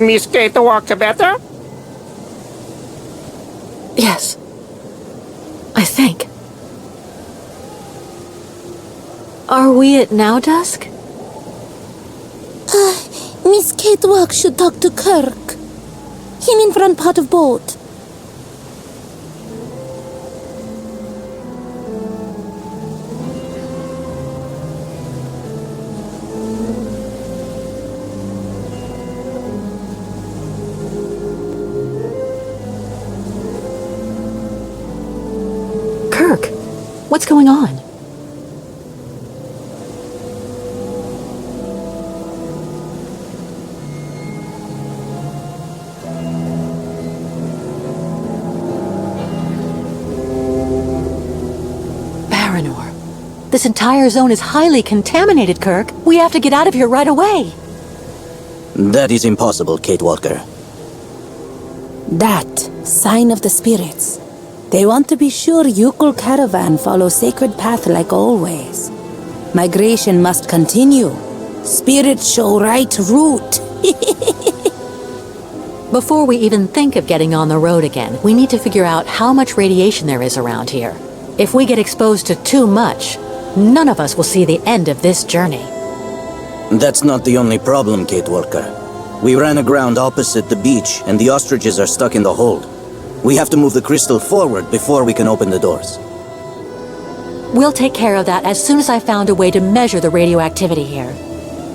Miss Kate walks better? Yes. I think. Are we at Nahodotsk? Miss Kate Walk should talk to Kurk. Him in front part of boat. Kurk, what's going on? Baranour, this entire zone is highly contaminated, Kurk. We have to get out of here right away. That is impossible, Kate Walker. That sign of the spirits. They want to be sure Yukul caravan follows sacred path like always. Migration must continue. Spirits show right route. Before we even think of getting on the road again, we need to figure out how much radiation there is around here. If we get exposed to too much, none of us will see the end of this journey. That's not the only problem, Kate Walker. We ran aground opposite the beach, and the ostriches are stuck in the hold. We have to move the Krystal forward before we can open the doors. We'll take care of that as soon as I found a way to measure the radioactivity here.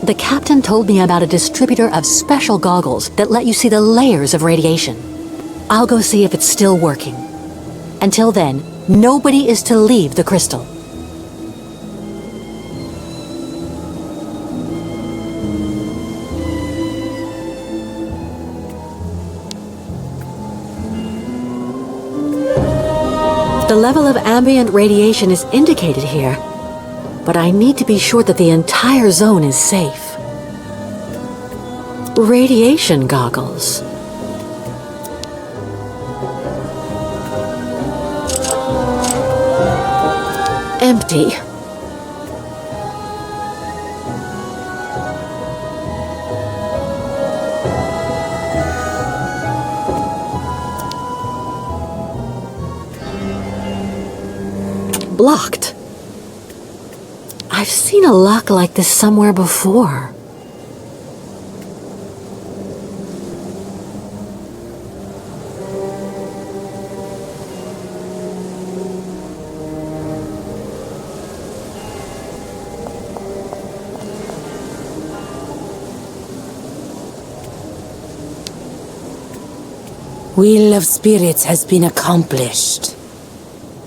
The captain told me about a distributor of special goggles that let you see the layers of radiation. I'll go see if it's still working. Until then, nobody is to leave the Krystal. The level of ambient radiation is indicated here, but I need to be sure that the entire zone is safe. Radiation goggles. Empty. Blocked. I've seen a lock like this somewhere before. Will of Spirits has been accomplished.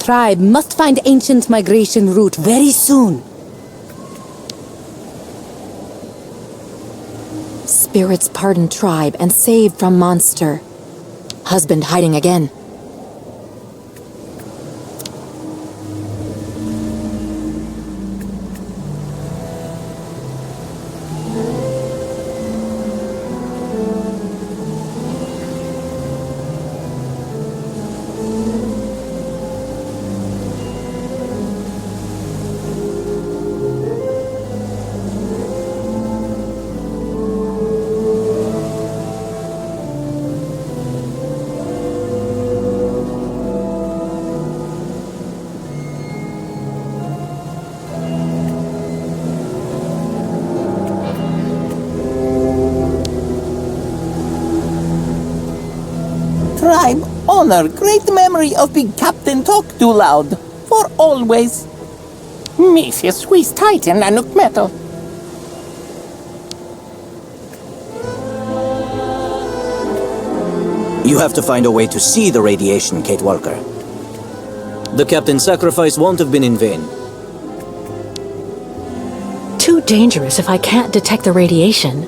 Tribe must find ancient migration route very soon. Spirits pardon tribe and save from monster. Husband hiding again. Tribe honor great memory of big captain talk too loud. For always. Mrs. Swiss Titan Nanook Metal. You have to find a way to see the radiation, Kate Walker. The captain's sacrifice won't have been in vain. Too dangerous if I can't detect the radiation.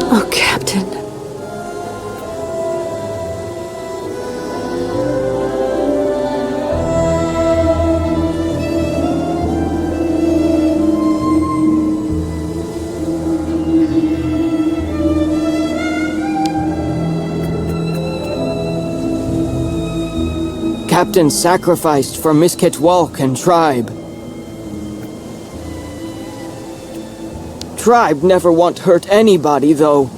Oh, Captain. captain sacrificed for Miss Ketwalk and tribe. Tribe never want hurt anybody, though.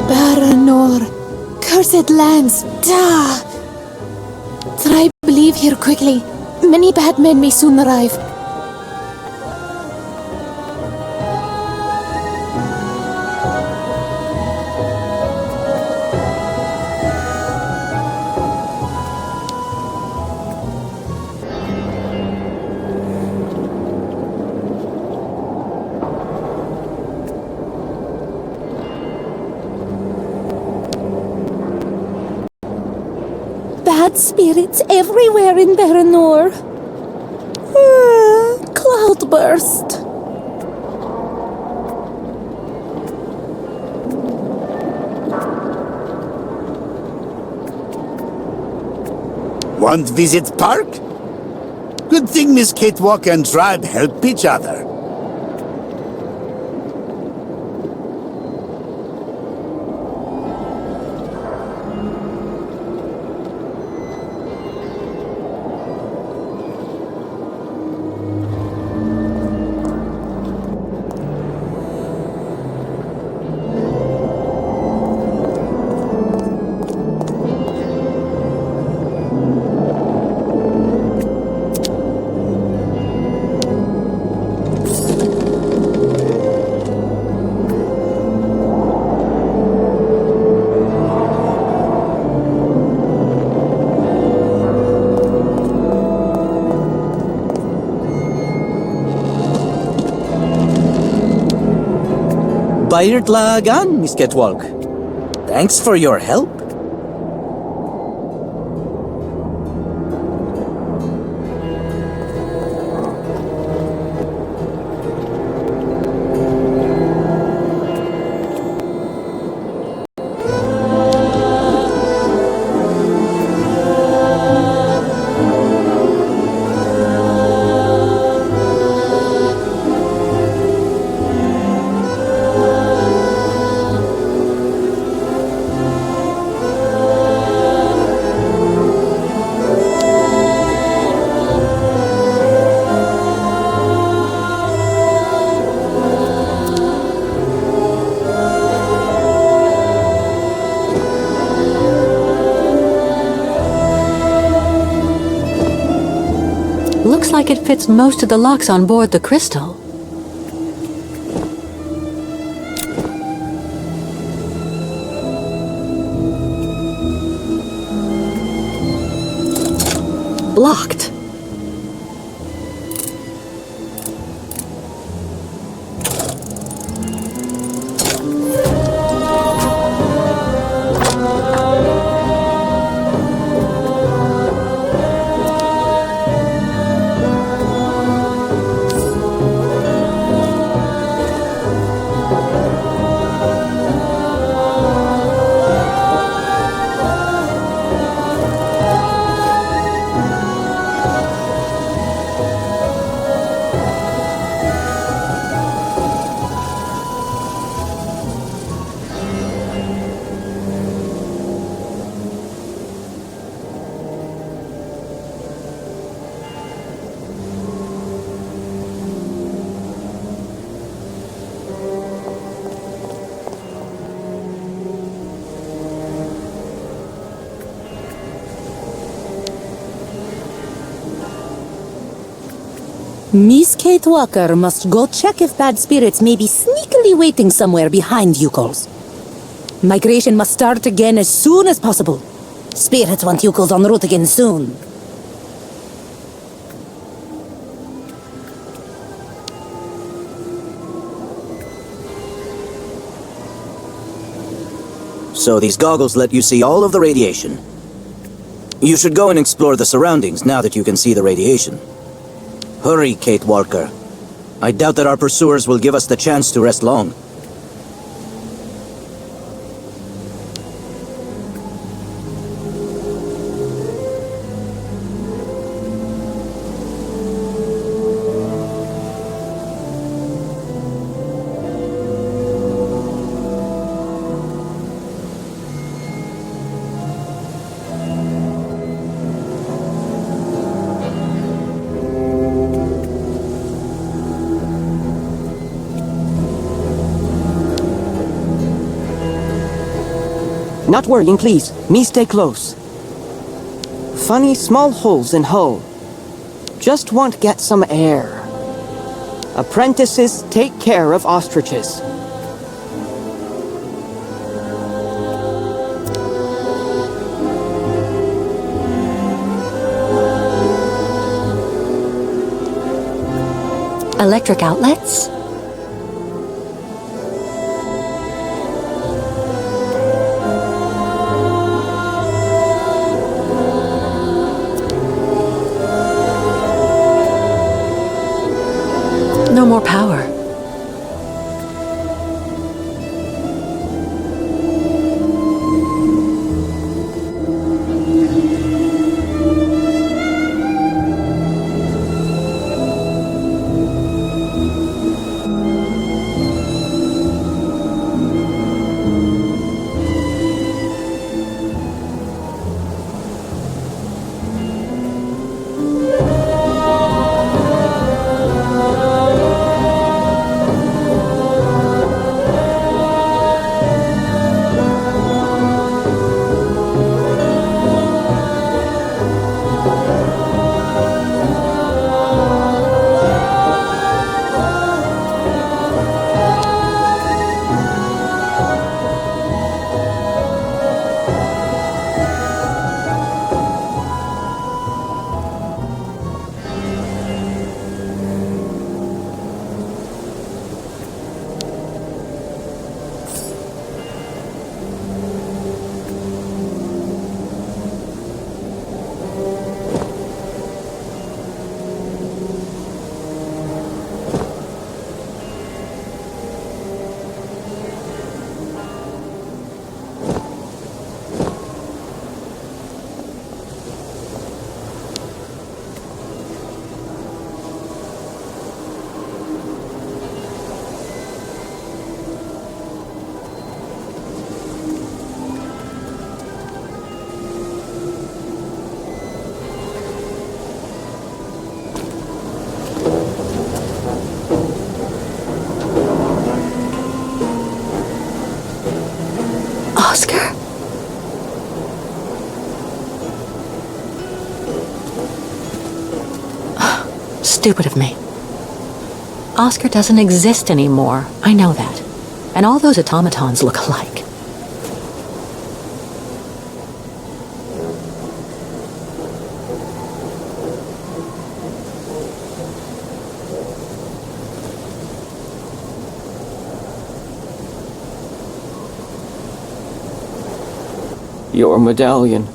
Baranour. Cursed lands. Da! Tribe, leave here quickly. Many bad men may soon arrive. Bad spirits everywhere in Baranour. Cloudburst. Want visit park? Good thing Miss Catwalk and tribe help each other. Bayert Lagan, Miss Ketwalk. Thanks for your help. Looks like it fits most of the locks on board the Krystal. Blocked. Miss Kate Walker must go check if bad spirits may be sneakily waiting somewhere behind Yukos. Migration must start again as soon as possible. Spirits want Yukos en route again soon. So these goggles let you see all of the radiation. You should go and explore the surroundings now that you can see the radiation. Hurry, Kate Walker. I doubt that our pursuers will give us the chance to rest long. Not worrying, please. Me stay close. Funny small holes in hull. Just want get some air. Apprentices take care of ostriches. Electric outlets? No more power. Oscar? Stupid of me. Oscar doesn't exist anymore. I know that. And all those automatons look alike. Your medallion.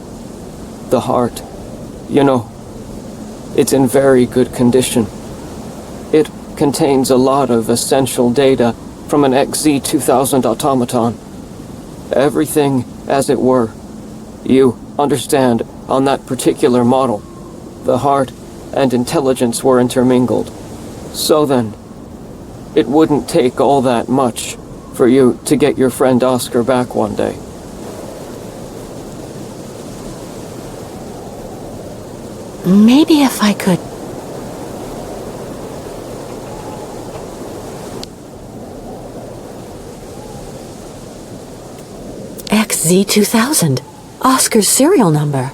The heart. You know, it's in very good condition. It contains a lot of essential data from an XZ-2000 automaton. Everything as it were. You understand, on that particular model, the heart and intelligence were intermingled. So then, it wouldn't take all that much for you to get your friend Oscar back one day. Maybe if I could... XZ-2000. Oscar's serial number.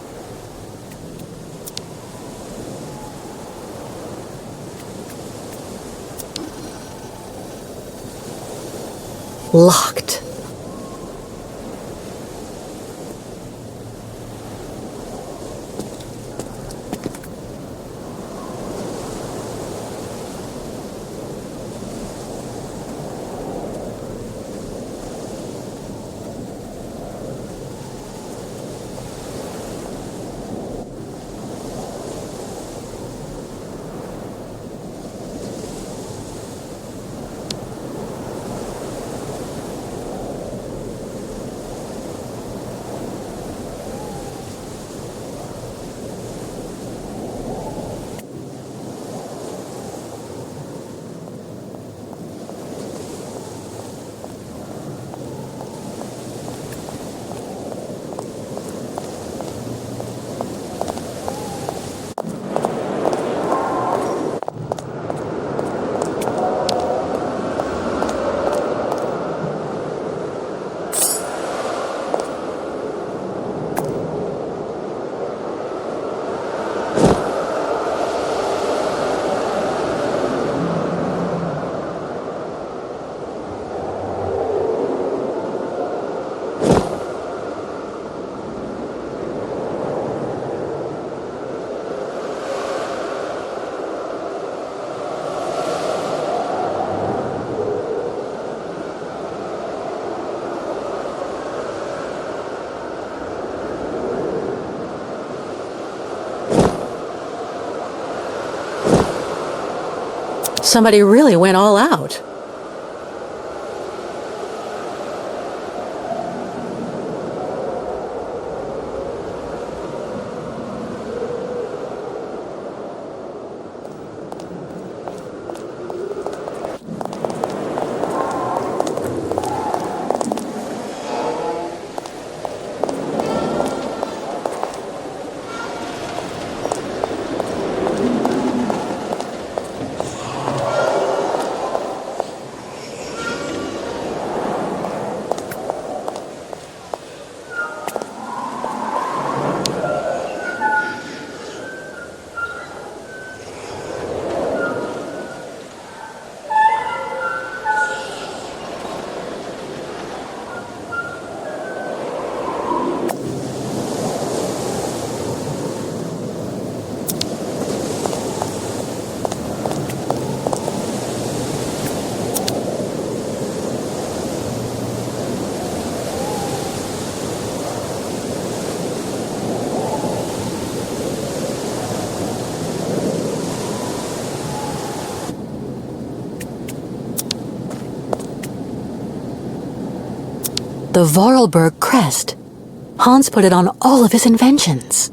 Locked. Somebody really went all out. The Voralberg crest. Hans put it on all of his inventions.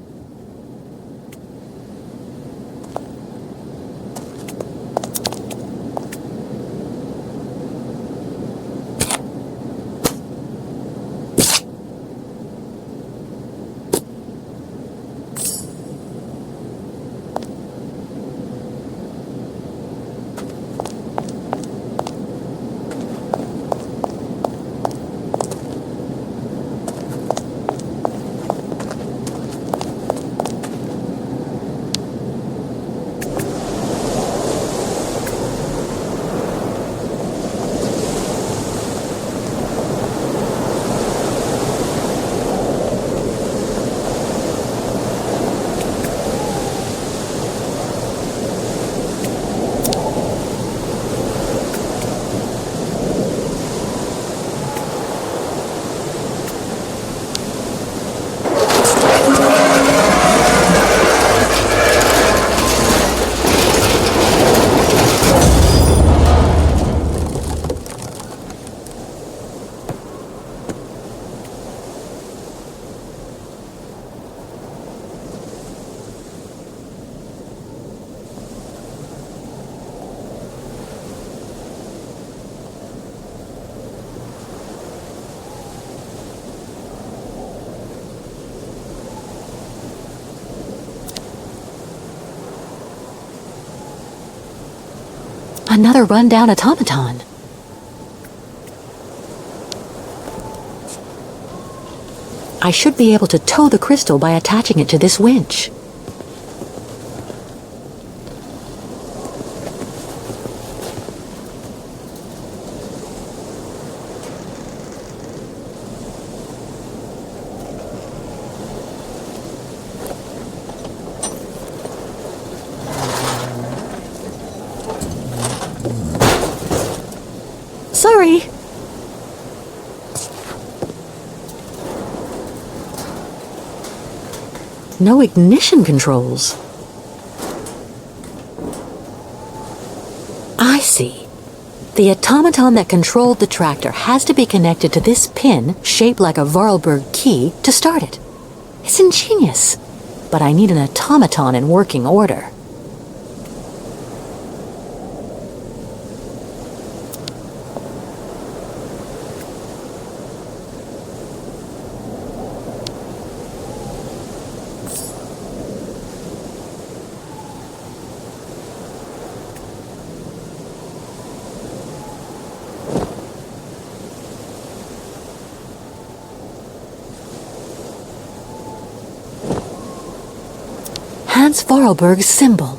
Another rundown automaton. I should be able to tow the Krystal by attaching it to this winch. Sorry. No ignition controls. I see. The automaton that controlled the tractor has to be connected to this pin, shaped like a Voralberg key, to start it. It's ingenious, but I need an automaton in working order. Hans Voralberg's symbol.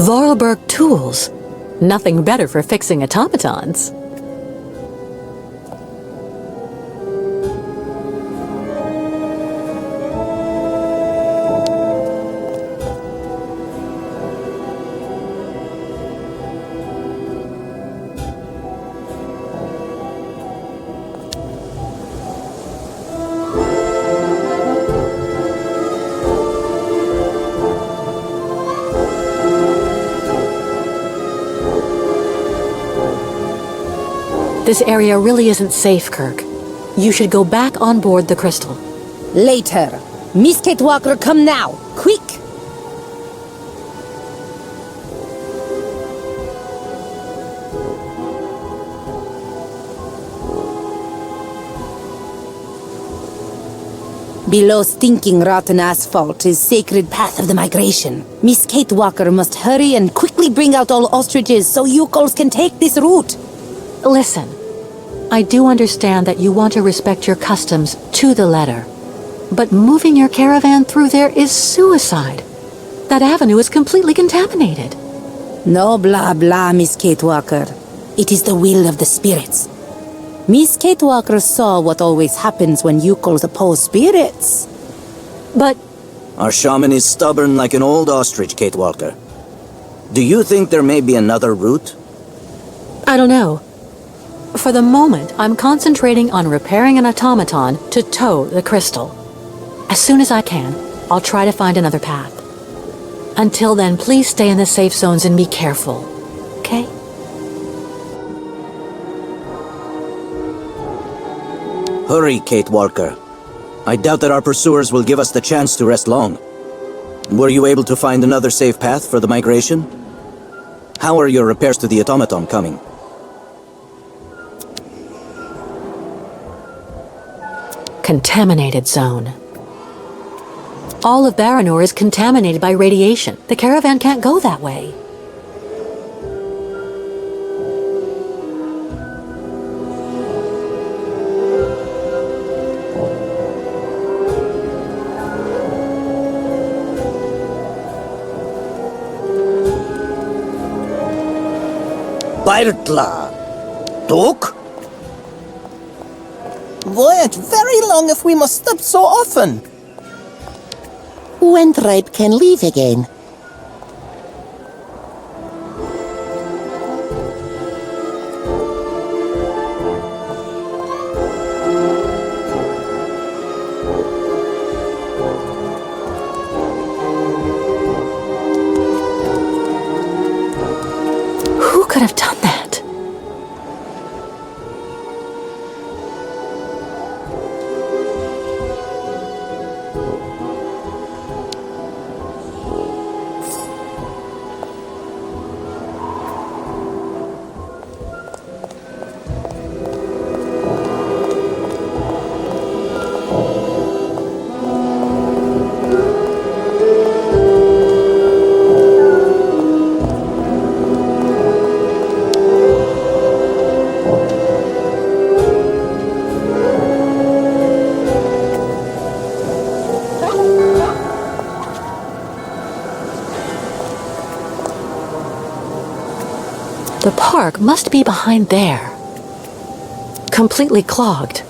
Voralberg tools. Nothing better for fixing automatons. This area really isn't safe, Kurk. You should go back on board the Krystal. Later. Miss Kate Walker, come now. Quick! Below stinking rotten asphalt is sacred path of the migration. Miss Kate Walker must hurry and quickly bring out all ostriches so Yukos can take this route. Listen, I do understand that you want to respect your customs to the letter. But moving your caravan through there is suicide. That avenue is completely contaminated. No blah blah, Miss Kate Walker. It is the will of the spirits. Miss Kate Walker saw what always happens when Yukos oppose spirits. But Our shaman is stubborn like an old ostrich, Kate Walker. Do you think there may be another route? I don't know. For the moment, I'm concentrating on repairing an automaton to tow the Krystal. As soon as I can, I'll try to find another path. Until then, please stay in the safe zones and be careful, okay? Hurry, Kate Walker. I doubt that our pursuers will give us the chance to rest long. Were you able to find another safe path for the migration? How are your repairs to the automaton coming? Contaminated zone. All of Baranour is contaminated by radiation. The caravan can't go that way. Bartla. Dok? Voyage very long if we must stop so often. Wendripe can leave again. Who could have done that? The park must be behind there. Completely clogged.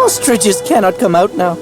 Ostriches cannot come out now.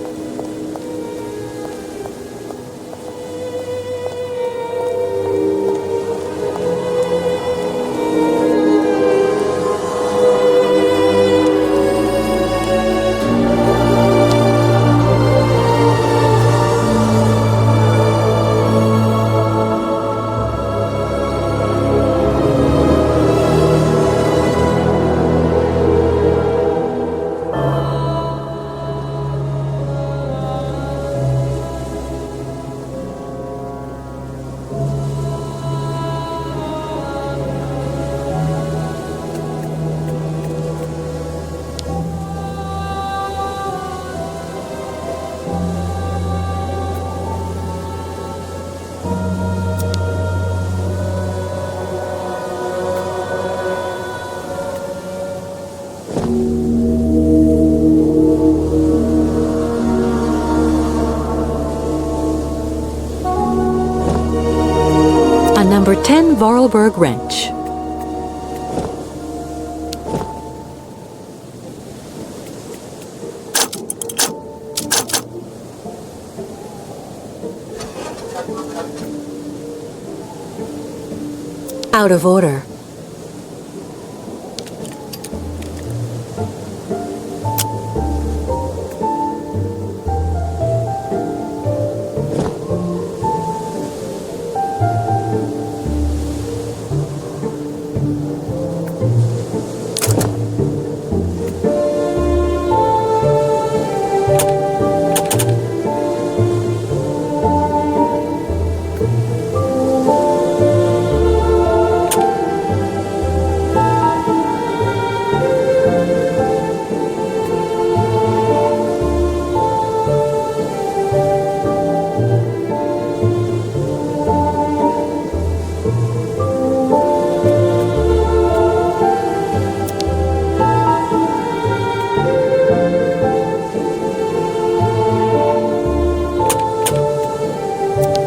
Voralberg wrench. Out of order.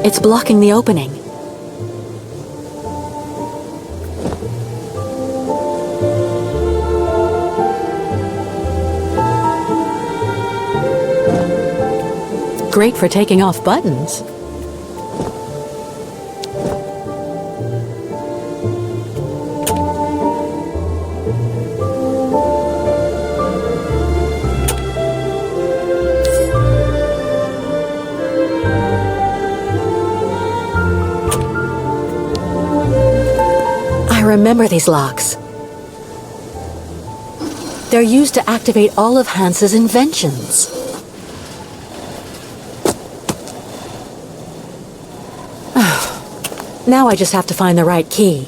It's blocking the opening. Great for taking off buttons. Remember these locks. They're used to activate all of Hans's inventions. Now I just have to find the right key.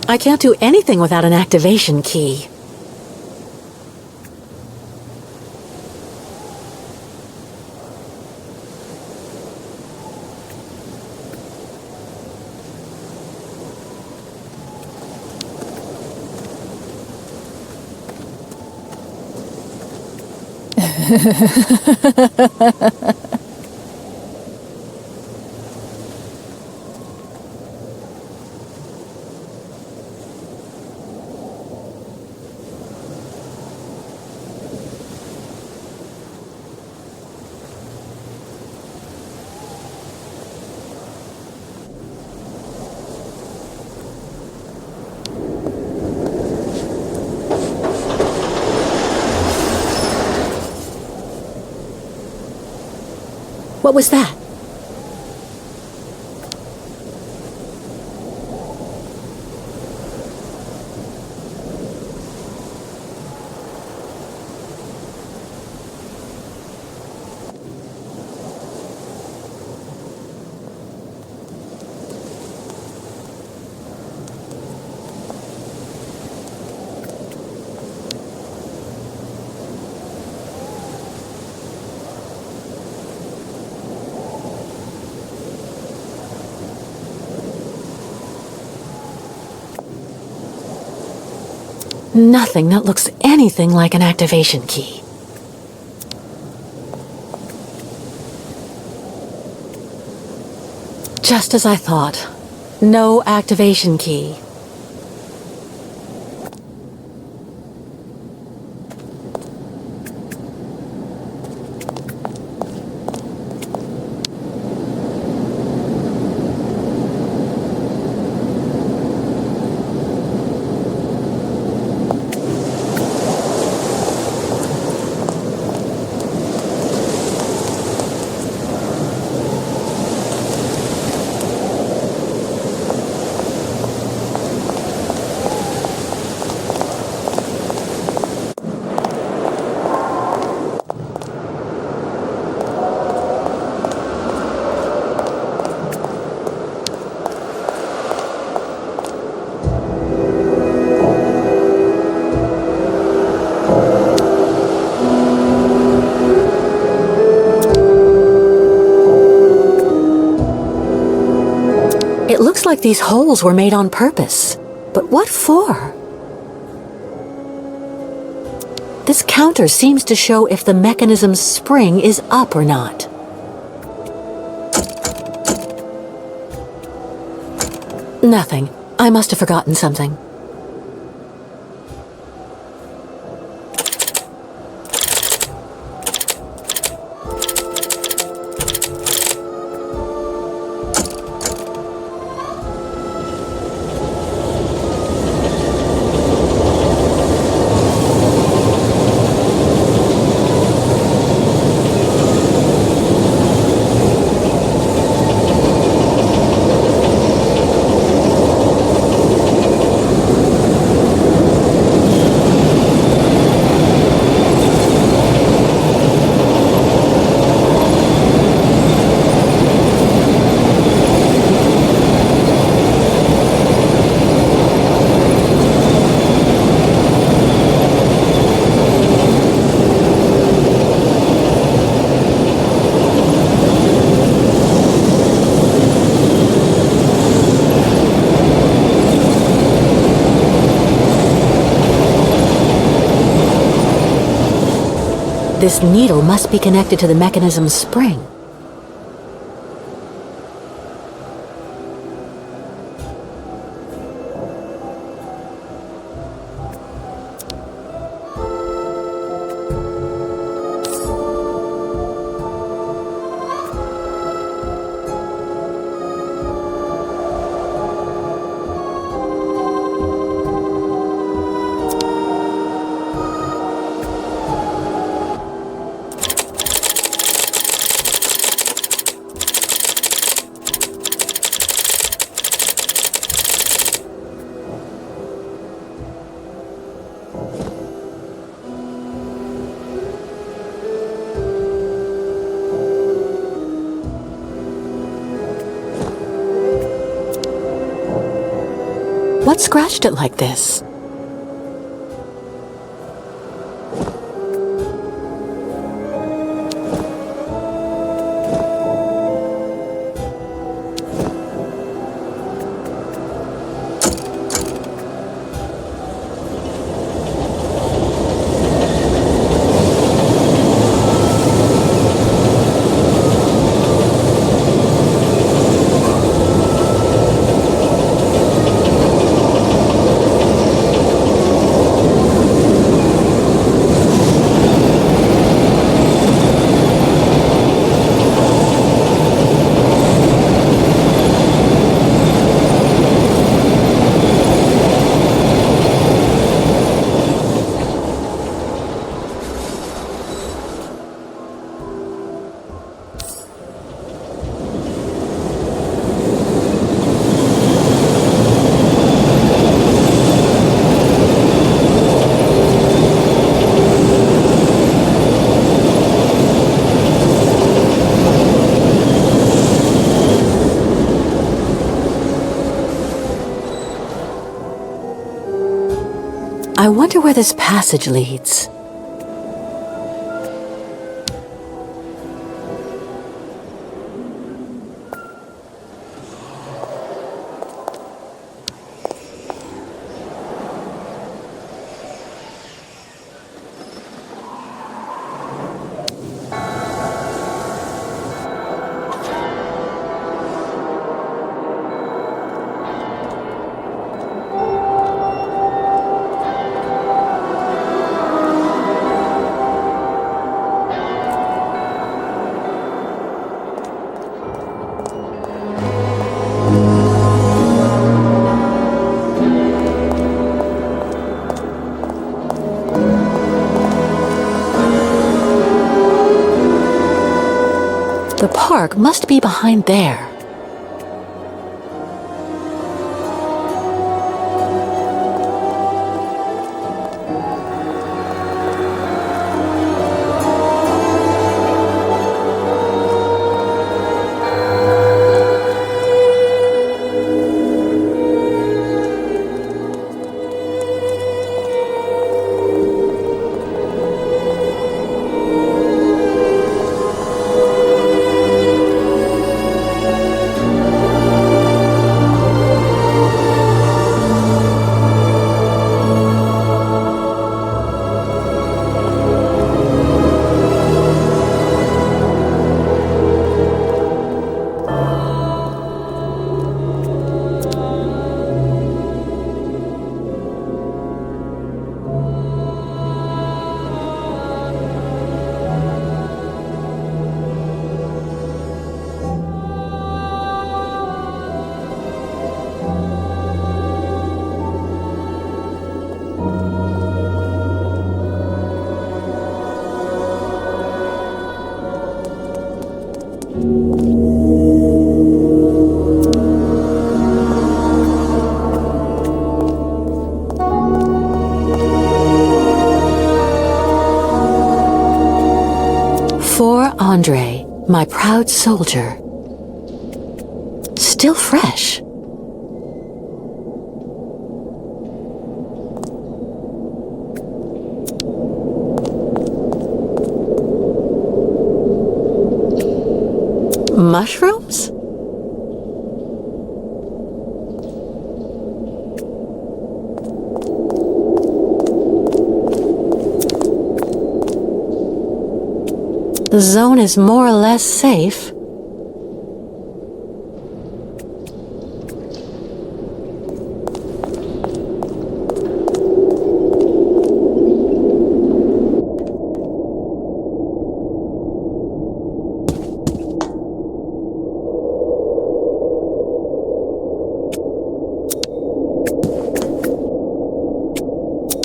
I can't do anything without an activation key. What was that? Nothing that looks anything like an activation key. Just as I thought. No activation key. like these holes were made on purpose. But what for? This counter seems to show if the mechanism's spring is up or not. Nothing. I must have forgotten something. This needle must be connected to the mechanism's spring. What scratched it like this? I wonder where this passage leads. The park must be behind there. Andre, my proud soldier. Still fresh. Mushrooms? The zone is more or less safe.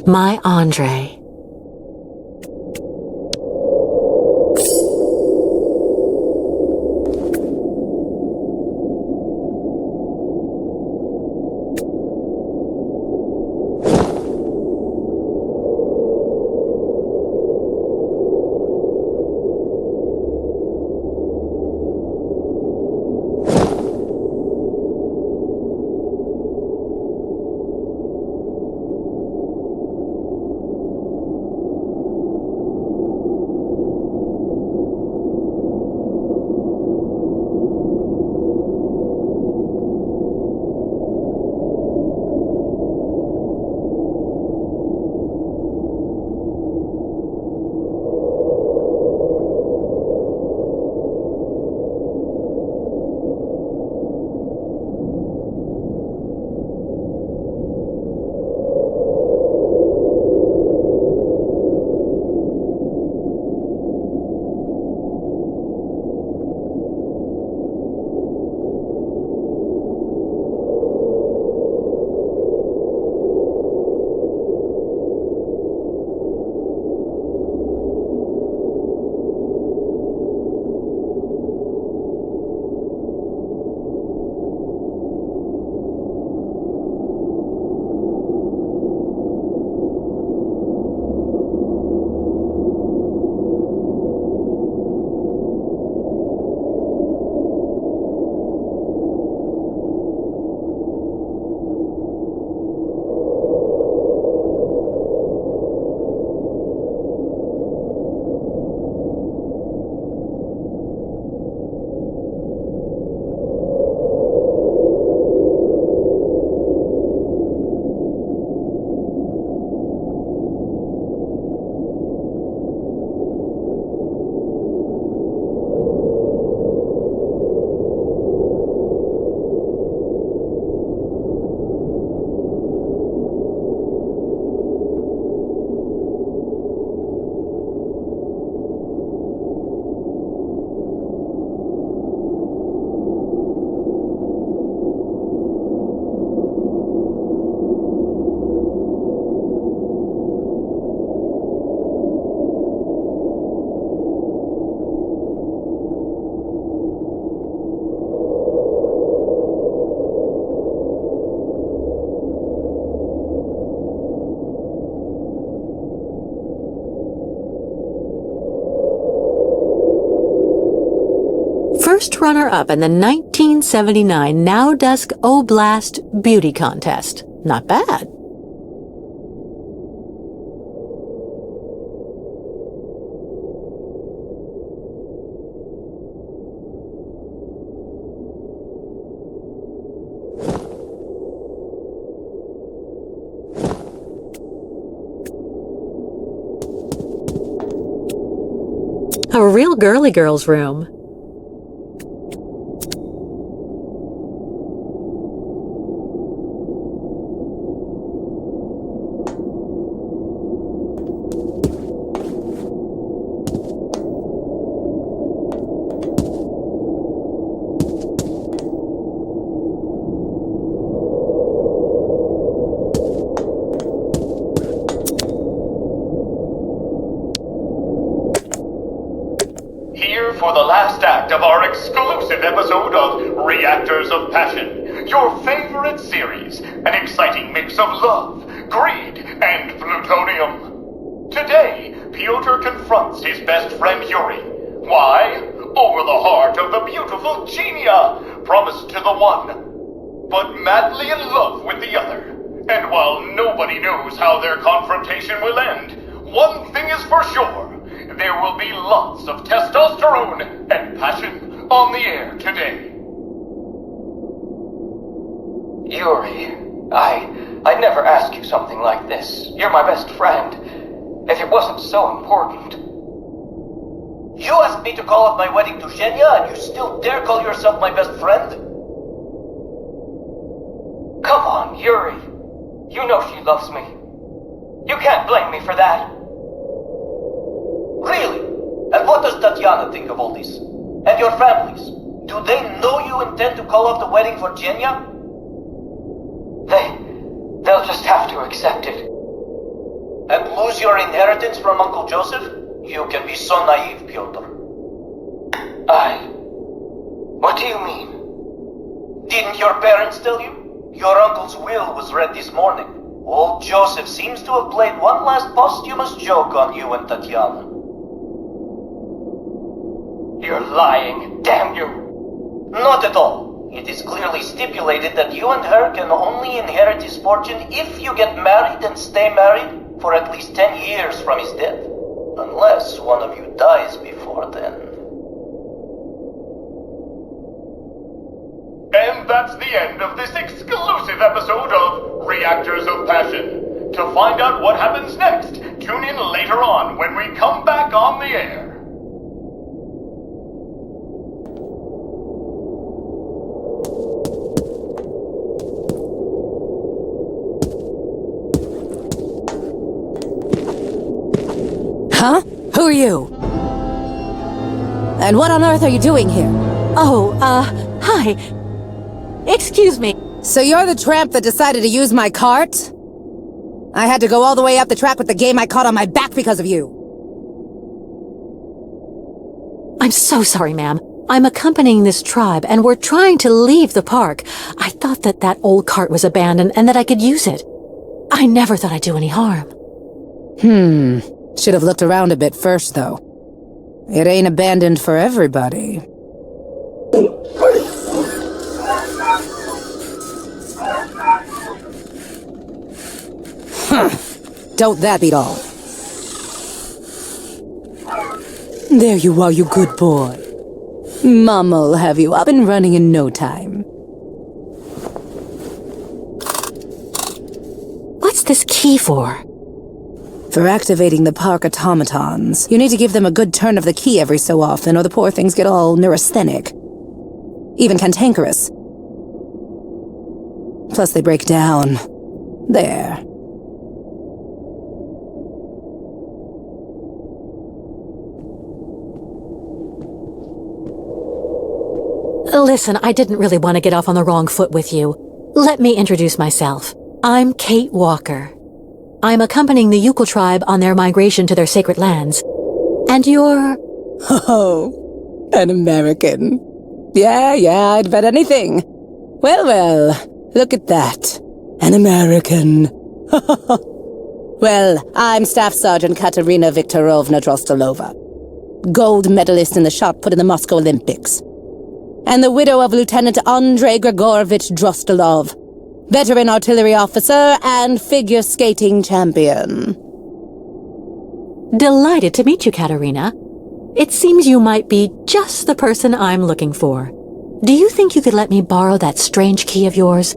My Andre. First runner-up in the 1979 Nahodotsk Oblast Beauty Contest. Not bad. A real girly girl's room. For the last act of our exclusive episode of Reactors of Passion, your favorite series, an exciting mix of love, greed, and plutonium. Today, Pyotr confronts his best friend Yuri, Why? Over the heart of the beautiful Genia, promised to the one, but madly in love with the other. And while nobody knows how their confrontation will end, one thing is for sure. There will be lots of testosterone and passion on the air today. Yuri, I'd never ask you something like this. You're my best friend. If it wasn't so important. You asked me to call off my wedding to Zhenya, and you still dare call yourself my best friend? Come on, Yuri. You know she loves me. You can't blame me for that. Really? And what does Tatiana think of all this? And your families? Do they know you intend to call off the wedding for Zhenya? They'll just have to accept it. And lose your inheritance from Uncle Joseph? You can be so naive, Pyotr. What do you mean? Didn't your parents tell you? Your uncle's will was read this morning. Old Joseph seems to have played one last posthumous joke on you and Tatiana. You're lying, damn you! Not at all. It is clearly stipulated that you and her can only inherit his fortune if you get married and stay married for at least 10 years from his death. Unless one of you dies before then. And that's the end of this exclusive episode of Reactors of Passion. To find out what happens next, tune in later on when we come back on the air. Huh? Who are you? And what on earth are you doing here? Hi. Excuse me. So you're the tramp that decided to use my cart? I had to go all the way up the track with the game I caught on my back because of you. I'm so sorry, ma'am. I'm accompanying this tribe, and we're trying to leave the park. I thought that old cart was abandoned and that I could use it. I never thought I'd do any harm. Should have looked around a bit first, though. It ain't abandoned for everybody. Don't that beat all? There you are, you good boy. Mom'll have you up and running in no time. What's this key for? For activating the park automatons, you need to give them a good turn of the key every so often, or the poor things get all neurasthenic. Even cantankerous. Plus they break down. There. Listen, I didn't really want to get off on the wrong foot with you. Let me introduce myself. I'm Kate Walker. I'm accompanying the Yukon tribe on their migration to their sacred lands. And you're... Oh, an American. Yeah, I'd bet anything. Well, look at that. An American. Well, I'm Staff Sergeant Katerina Viktorovna Drozdolova. Gold medalist in the shot put in the Moscow Olympics. And the widow of Lieutenant Andrei Grigorovich Drozdolov, veteran artillery officer and figure skating champion. Delighted to meet you, Katerina. It seems you might be just the person I'm looking for. Do you think you could let me borrow that strange key of yours?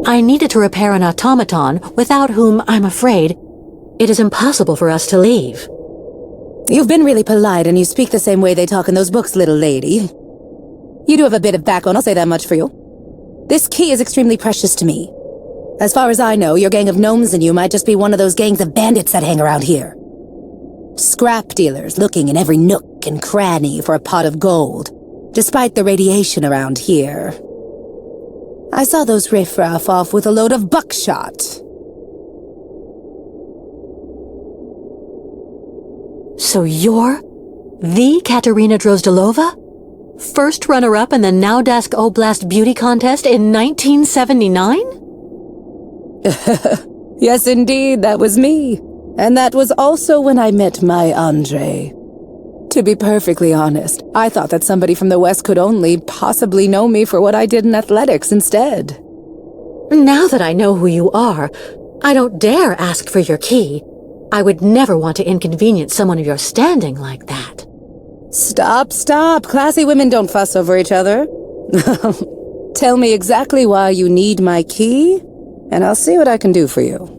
I needed to repair an automaton, without whom, I'm afraid, it is impossible for us to leave. You've been really polite, and you speak the same way they talk in those books, little lady. You do have a bit of backbone, I'll say that much for you. This key is extremely precious to me. As far as I know, your gang of gnomes and you might just be one of those gangs of bandits that hang around here. Scrap dealers looking in every nook and cranny for a pot of gold, despite the radiation around here. I saw those riffraff off with a load of buckshot. So you're the Katerina Drozdolova? First runner-up in the Nahodotsk Oblast beauty contest in 1979? Yes, indeed, that was me. And that was also when I met my Andrei. 2 To be perfectly honest, I thought that somebody from the West could only possibly know me for what I did in athletics instead. Now that I know who you are, I don't dare ask for your key. I would never want to inconvenience someone of your standing like that. Stop. Classy women don't fuss over each other. Tell me exactly why you need my key, and I'll see what I can do for you.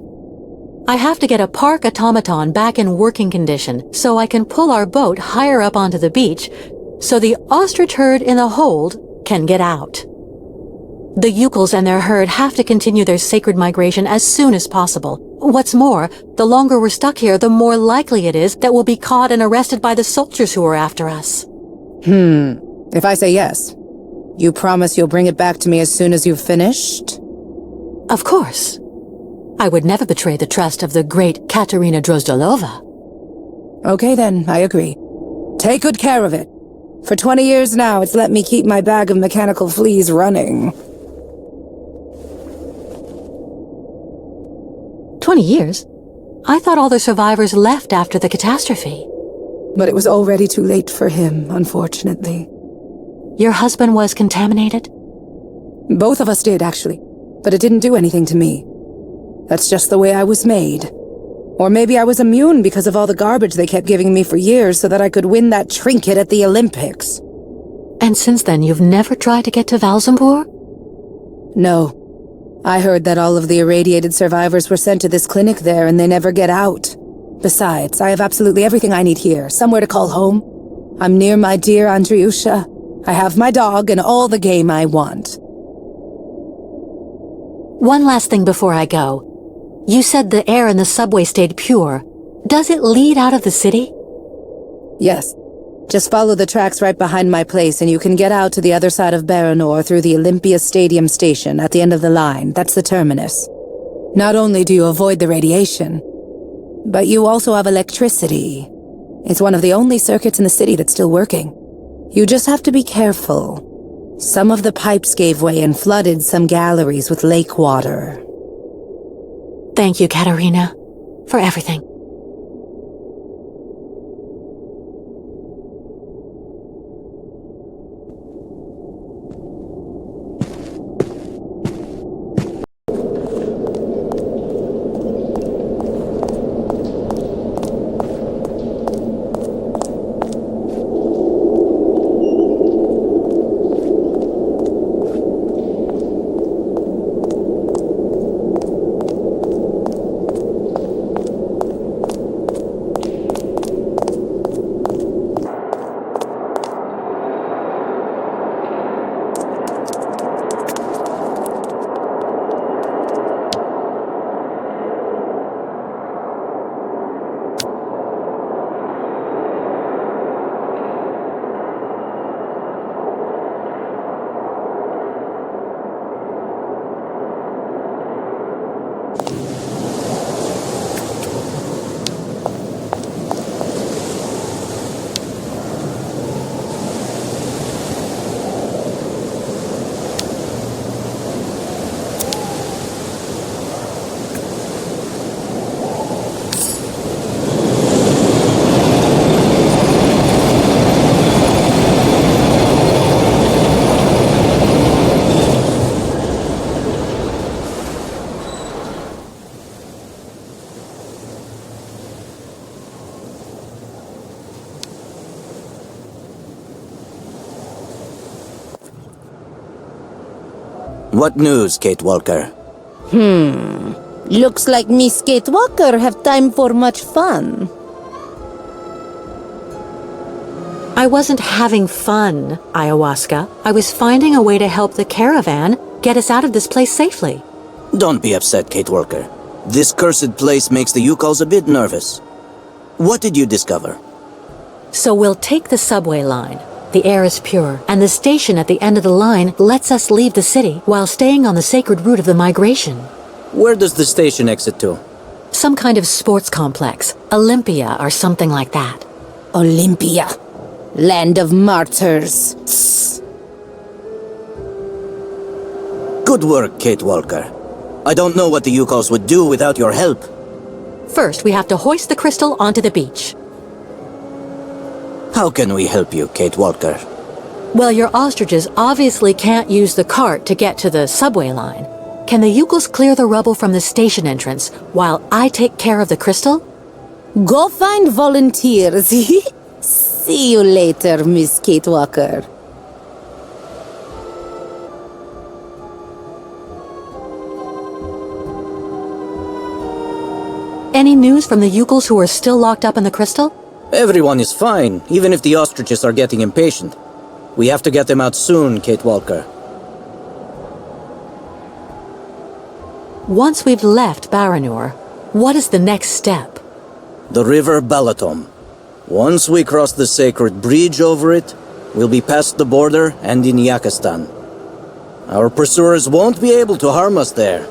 I have to get a park automaton back in working condition so I can pull our boat higher up onto the beach so the ostrich herd in the hold can get out. The Yukels and their herd have to continue their sacred migration as soon as possible. What's more, the longer we're stuck here, the more likely it is that we'll be caught and arrested by the soldiers who are after us. If I say yes, you promise you'll bring it back to me as soon as you've finished? Of course. I would never betray the trust of the great Katerina Drozdolova. Okay then, I agree. Take good care of it. For 20 years now, it's let me keep my bag of mechanical fleas running. 20 years? I thought all the survivors left after the catastrophe. But it was already too late for him, unfortunately. Your husband was contaminated? Both of us did, actually. But it didn't do anything to me. That's just the way I was made. Or maybe I was immune because of all the garbage they kept giving me for years so that I could win that trinket at the Olympics. And since then, you've never tried to get to Valzambur? No. I heard that all of the irradiated survivors were sent to this clinic there and they never get out. Besides, I have absolutely everything I need here, somewhere to call home. I'm near my dear Andriusha. I have my dog and all the game I want. One last thing before I go. You said the air in the subway stayed pure. Does it lead out of the city? Yes. Just follow the tracks right behind my place and you can get out to the other side of Baranour through the Olympia Stadium station at the end of the line. That's the terminus. Not only do you avoid the radiation, but you also have electricity. It's one of the only circuits in the city that's still working. You just have to be careful. Some of the pipes gave way and flooded some galleries with lake water. Thank you, Katerina, for everything. What news, Kate Walker? Looks like Miss Kate Walker have time for much fun. I wasn't having fun, Ayawaska. I was finding a way to help the caravan get us out of this place safely. Don't be upset, Kate Walker. This cursed place makes the Yukals a bit nervous. What did you discover? So we'll take the subway line. The air is pure, and the station at the end of the line lets us leave the city while staying on the sacred route of the migration. Where does the station exit to? Some kind of sports complex, Olympia or something like that. Olympia. Land of martyrs. Tss. Good work, Kate Walker. I don't know what the Yukals would do without your help. First, we have to hoist the crystal onto the beach. How can we help you, Kate Walker? Well, your ostriches obviously can't use the cart to get to the subway line. Can the Yukels clear the rubble from the station entrance while I take care of the Krystal? Go find volunteers. See you later, Miss Kate Walker. Any news from the Yukels who are still locked up in the Krystal? Everyone is fine, even if the ostriches are getting impatient. We have to get them out soon, Kate Walker. Once we've left Baranour, what is the next step? The river Balaton. Once we cross the sacred bridge over it, we'll be past the border and in Yakistan. Our pursuers won't be able to harm us there.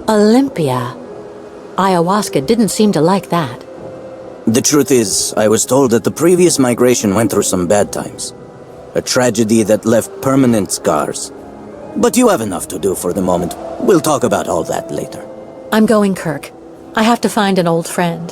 Olympia. Ayawaska didn't seem to like that. The truth is, I was told that the previous migration went through some bad times. A tragedy that left permanent scars. But you have enough to do for the moment. We'll talk about all that later. I'm going, Kurk. I have to find an old friend.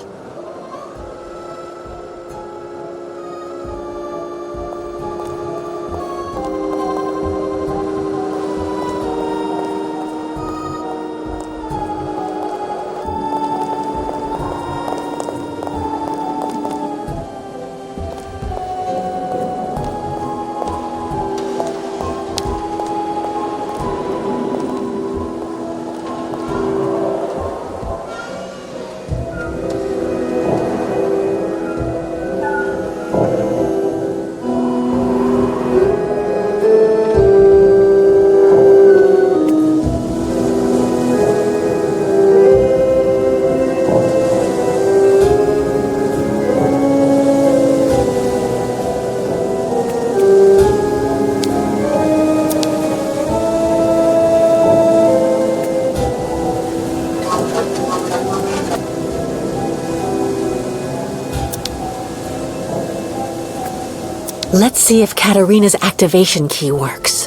Let's see if Katerina's activation key works.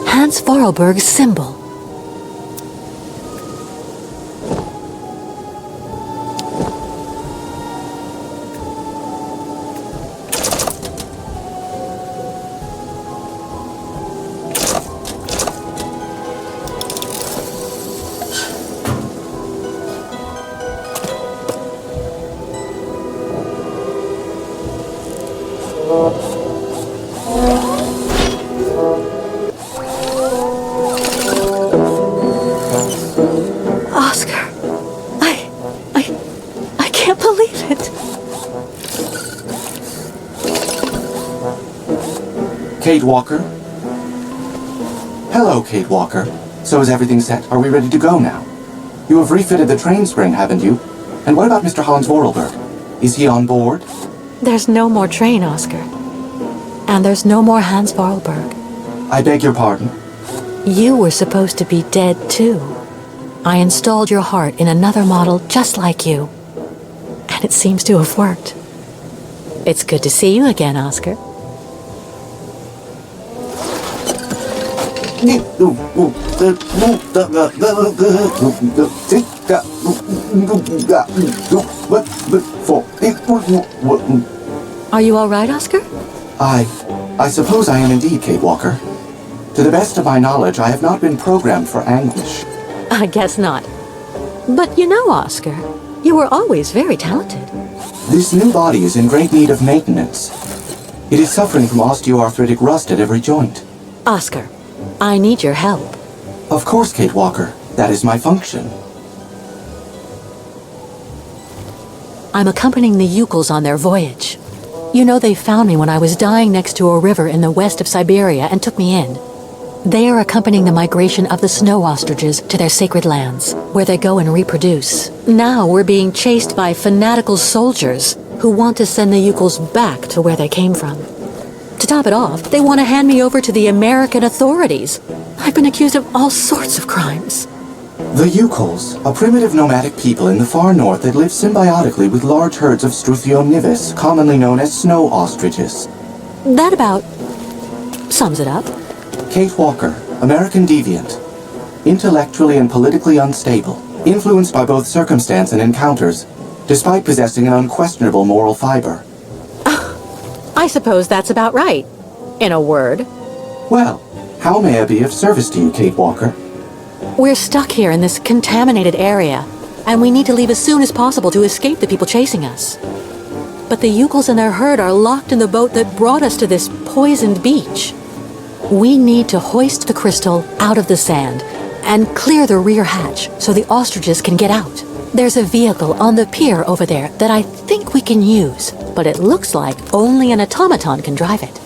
Hans Voralberg's symbol. Kate Walker? Hello, Kate Walker. So is everything set? Are we ready to go now? You have refitted the train spring, haven't you? And what about Mr. Holland's Voralberg? Is he on board? There's no more train, Oscar. And there's no more Hans Voralberg. I beg your pardon? You were supposed to be dead, too. I installed your heart in another model just like you. And it seems to have worked. It's good to see you again, Oscar. Are you all right, Oscar? I suppose I am indeed, Kate Walker. To the best of my knowledge, I have not been programmed for anguish. I guess not. But you know, Oscar, you were always very talented. This new body is in great need of maintenance. It is suffering from osteoarthritic rust at every joint. Oscar, I need your help. Of course, Kate Walker. That is my function. I'm accompanying the Yukels on their voyage. You know, they found me when I was dying next to a river in the west of Syberia and took me in. They are accompanying the migration of the Snow Ostriches to their sacred lands, where they go and reproduce. Now we're being chased by fanatical soldiers who want to send the Yukels back to where they came from. To top it off, they want to hand me over to the American authorities. I've been accused of all sorts of crimes. The Yukels, a primitive nomadic people in the far north that live symbiotically with large herds of Struthio nivis, commonly known as Snow Ostriches. That about... sums it up. Kate Walker, American deviant. Intellectually and politically unstable. Influenced by both circumstance and encounters, despite possessing an unquestionable moral fiber. I suppose that's about right. In a word. Well, how may I be of service to you, Kate Walker? We're stuck here in this contaminated area, and we need to leave as soon as possible to escape the people chasing us. But the Yukels and their herd are locked in the boat that brought us to this poisoned beach. We need to hoist the Krystal out of the sand and clear the rear hatch so the ostriches can get out. There's a vehicle on the pier over there that I think we can use, but it looks like only an automaton can drive it.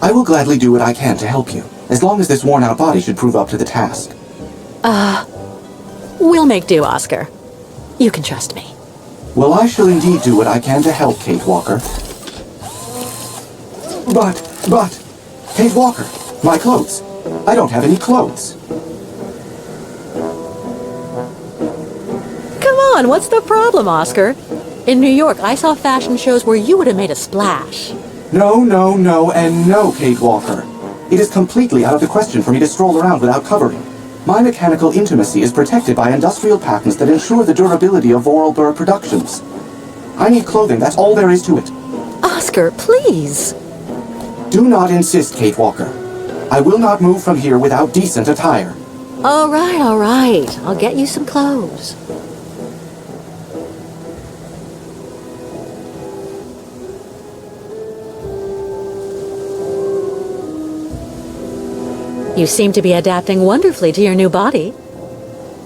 I will gladly do what I can to help you, as long as this worn-out body should prove up to the task. We'll make do, Oscar. You can trust me. Well, I shall indeed do what I can to help, Kate Walker. But, Kate Walker, my clothes. I don't have any clothes. Come on, what's the problem, Oscar? In New York, I saw fashion shows where you would have made a splash. No, and no, Kate Walker. It is completely out of the question for me to stroll around without covering. My mechanical intimacy is protected by industrial patents that ensure the durability of Voralberg productions. I need clothing, that's all there is to it. Oscar, please. Do not insist, Kate Walker. I will not move from here without decent attire. All right. I'll get you some clothes. You seem to be adapting wonderfully to your new body.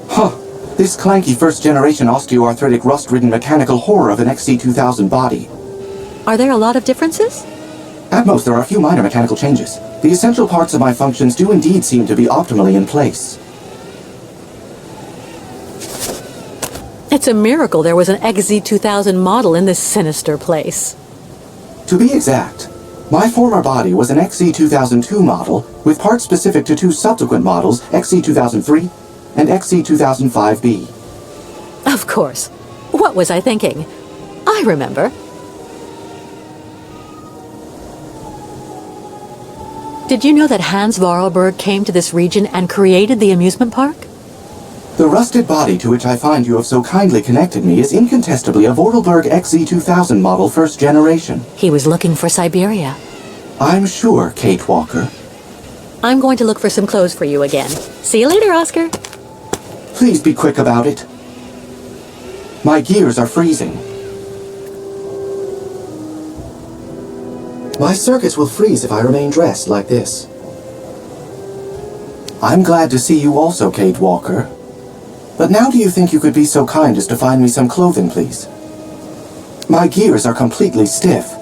Huh. This clanky first-generation osteoarthritic rust-ridden mechanical horror of an XC2000 body. Are there a lot of differences? At most, there are a few minor mechanical changes. The essential parts of my functions do indeed seem to be optimally in place. It's a miracle there was an XZ2000 model in this sinister place. To be exact, my former body was an XZ2002 model with parts specific to two subsequent models, XZ2003 and XZ2005B. Of course. What was I thinking? I remember. Did you know that Hans Voralberg came to this region and created the amusement park? The rusted body to which I find you have so kindly connected me is incontestably a Voralberg XZ2000 model first generation. He was looking for Syberia. I'm sure, Kate Walker. I'm going to look for some clothes for you again. See you later, Oscar. Please be quick about it. My gears are freezing. My circuits will freeze if I remain dressed like this. I'm glad to see you also, Kate Walker. But now do you think you could be so kind as to find me some clothing, please? My gears are completely stiff.